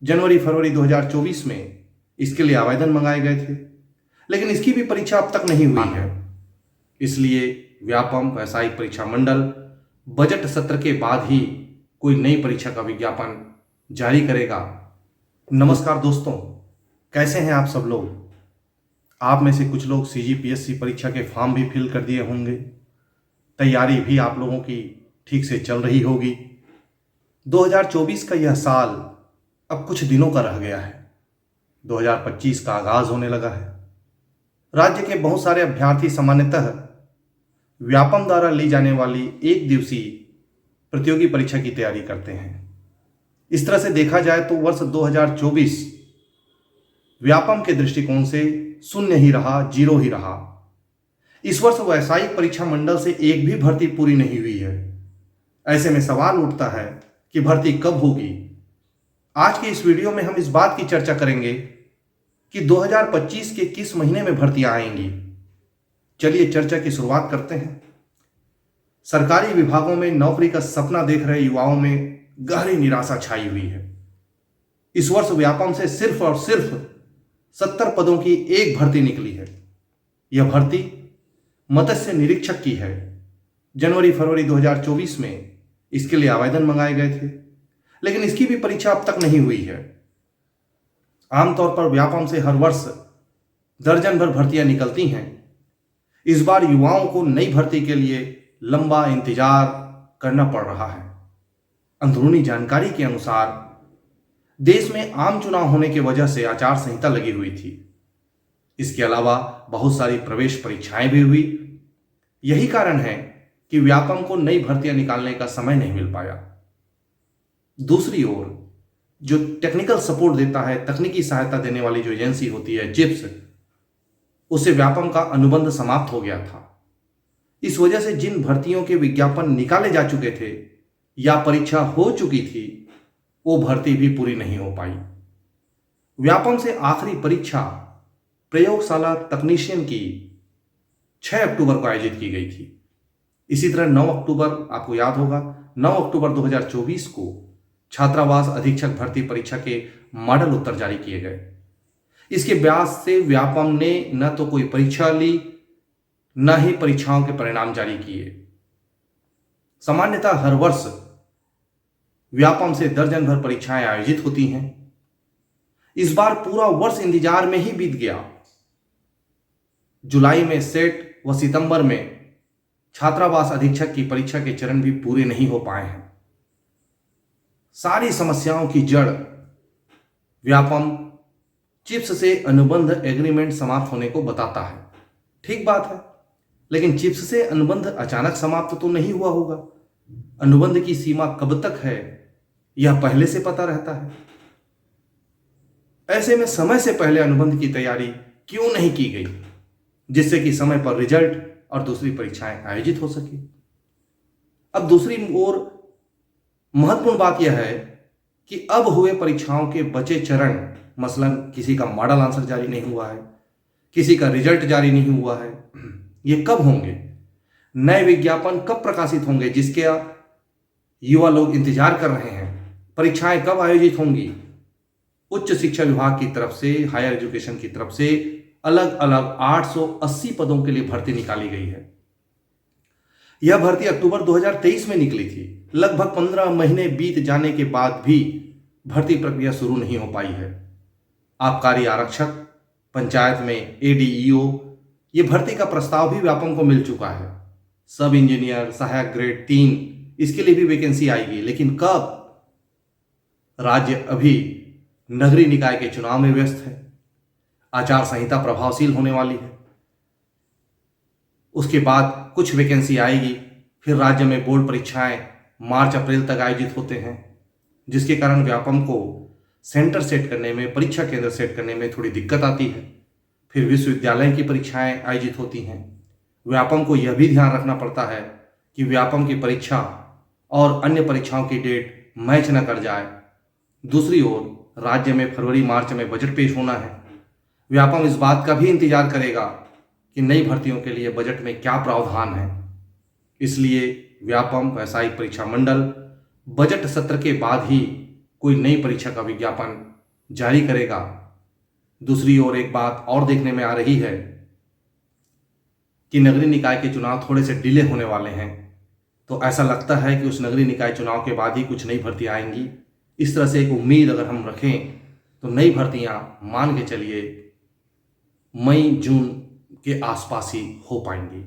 जनवरी फरवरी 2024 में इसके लिए आवेदन मंगाए गए थे, लेकिन इसकी भी परीक्षा अब तक नहीं हुई है। इसलिए व्यापम व्यावसायिक परीक्षा मंडल बजट सत्र के बाद ही कोई नई परीक्षा का विज्ञापन जारी करेगा। नमस्कार दोस्तों, कैसे हैं आप सब लोग? आप में से कुछ लोग सीजीपीएससी परीक्षा के फॉर्म भी फिल कर दिए होंगे। तैयारी भी आप लोगों की ठीक से चल रही होगी। 2024 का यह साल अब कुछ दिनों का रह गया है। 2025 का आगाज होने लगा है। राज्य के बहुत सारे अभ्यर्थी सामान्यतः व्यापम द्वारा ली जाने वाली एक दिवसीय प्रतियोगी परीक्षा की तैयारी करते हैं। इस तरह से देखा जाए तो वर्ष 2024 व्यापम के दृष्टिकोण से शून्य ही रहा, जीरो ही रहा। इस वर्ष व्यावसायिक परीक्षा मंडल से एक भी भर्ती पूरी नहीं हुई है। ऐसे में सवाल उठता है कि भर्ती कब होगी। आज के इस वीडियो में हम इस बात की चर्चा करेंगे कि 2025 के किस महीने में भर्तियां आएंगी। चलिए चर्चा की शुरुआत करते हैं। सरकारी विभागों में नौकरी का सपना देख रहे युवाओं में गहरी निराशा छाई हुई है। इस वर्ष व्यापम से सिर्फ और सिर्फ 70 पदों की एक भर्ती निकली है। यह भर्ती मत्स्य निरीक्षक की है। जनवरी फरवरी 2024 में इसके लिए आवेदन मंगाए गए थे, लेकिन इसकी भी परीक्षा अब तक नहीं हुई है। आमतौर पर व्यापम से हर वर्ष दर्जन भर भर्तियां निकलती हैं। इस बार युवाओं को नई भर्ती के लिए लंबा इंतजार करना पड़ रहा है। अंदरूनी जानकारी के अनुसार देश में आम चुनाव होने की वजह से आचार संहिता लगी हुई थी। इसके अलावा बहुत सारी प्रवेश परीक्षाएं भी हुई। यही कारण है कि व्यापम को नई भर्तियां निकालने का समय नहीं मिल पाया। दूसरी ओर जो टेक्निकल सपोर्ट देता है, तकनीकी सहायता देने वाली जो एजेंसी होती है जिप्स, उससे व्यापम का अनुबंध समाप्त हो गया था। इस वजह से जिन भर्तियों के विज्ञापन निकाले जा चुके थे या परीक्षा हो चुकी थी, वो भर्ती भी पूरी नहीं हो पाई। व्यापम से आखिरी परीक्षा प्रयोगशाला तकनीशियन की 6 अक्टूबर को आयोजित की गई थी। इसी तरह 9 अक्टूबर, आपको याद होगा, 9 अक्टूबर 2024 को छात्रावास अधीक्षक भर्ती परीक्षा के मॉडल उत्तर जारी किए गए। इसके ब्याज से व्यापम ने न तो कोई परीक्षा ली, न ही परीक्षाओं के परिणाम जारी किए। सामान्यतः हर वर्ष व्यापम से दर्जन भर परीक्षाएं आयोजित होती हैं। इस बार पूरा वर्ष इंतजार में ही बीत गया। जुलाई में सेट व सितंबर में छात्रावास अधीक्षक की परीक्षा के चरण भी पूरे नहीं हो पाए हैं। सारी समस्याओं की जड़ व्यापम चिप्स से अनुबंध एग्रीमेंट समाप्त होने को बताता है। ठीक बात है, लेकिन चिप्स से अनुबंध अचानक समाप्त तो नहीं हुआ होगा। अनुबंध की सीमा कब तक है, यह पहले से पता रहता है। ऐसे में समय से पहले अनुबंध की तैयारी क्यों नहीं की गई, जिससे कि समय पर रिजल्ट और दूसरी परीक्षाएं आयोजित हो सके। अब दूसरी ओर महत्वपूर्ण बात यह है कि अब हुए परीक्षाओं के बचे चरण, मसलन किसी का मॉडल आंसर जारी नहीं हुआ है, किसी का रिजल्ट जारी नहीं हुआ है, ये कब होंगे? नए विज्ञापन कब प्रकाशित होंगे, जिसके युवा लोग इंतजार कर रहे हैं? परीक्षाएं कब आयोजित होंगी? उच्च शिक्षा विभाग की तरफ से, हायर एजुकेशन की तरफ से अलग अलग 880 पदों के लिए भर्ती निकाली गई है। यह भर्ती अक्टूबर 2023 में निकली थी। लगभग 15 महीने बीत जाने के बाद भी भर्ती प्रक्रिया शुरू नहीं हो पाई है। आबकारी आरक्षक, पंचायत में एडीईओ, ये भर्ती का प्रस्ताव भी व्यापम को मिल चुका है। सब इंजीनियर, सहायक ग्रेड 3, इसके लिए भी वैकेंसी आएगी, लेकिन कब? राज्य अभी नगरीय निकाय के चुनाव में व्यस्त है। आचार संहिता प्रभावशील होने वाली है। उसके बाद कुछ वैकेंसी आएगी। फिर राज्य में बोर्ड परीक्षाएं मार्च अप्रैल तक आयोजित होते हैं, जिसके कारण व्यापम को सेंटर सेट करने में, परीक्षा केंद्र सेट करने में थोड़ी दिक्कत आती है। फिर विश्वविद्यालय की परीक्षाएं आयोजित होती हैं। व्यापम को यह भी ध्यान रखना पड़ता है कि व्यापम की परीक्षा और अन्य परीक्षाओं की डेट मैच न कर जाए। दूसरी ओर राज्य में फरवरी मार्च में बजट पेश होना है। व्यापम इस बात का भी इंतजार करेगा कि नई भर्तियों के लिए बजट में क्या प्रावधान है। इसलिए व्यापम व्यावसायिक परीक्षा मंडल बजट सत्र के बाद ही कोई नई परीक्षा का विज्ञापन जारी करेगा। दूसरी ओर एक बात और देखने में आ रही है कि नगरीय निकाय के चुनाव थोड़े से डिले होने वाले हैं, तो ऐसा लगता है कि उस नगरीय निकाय चुनाव के बाद ही कुछ नई भर्तियां आएंगी। इस तरह से एक उम्मीद अगर हम रखें तो नई भर्तियां मान के चलिए मई जून के आसपास ही हो पाएंगी।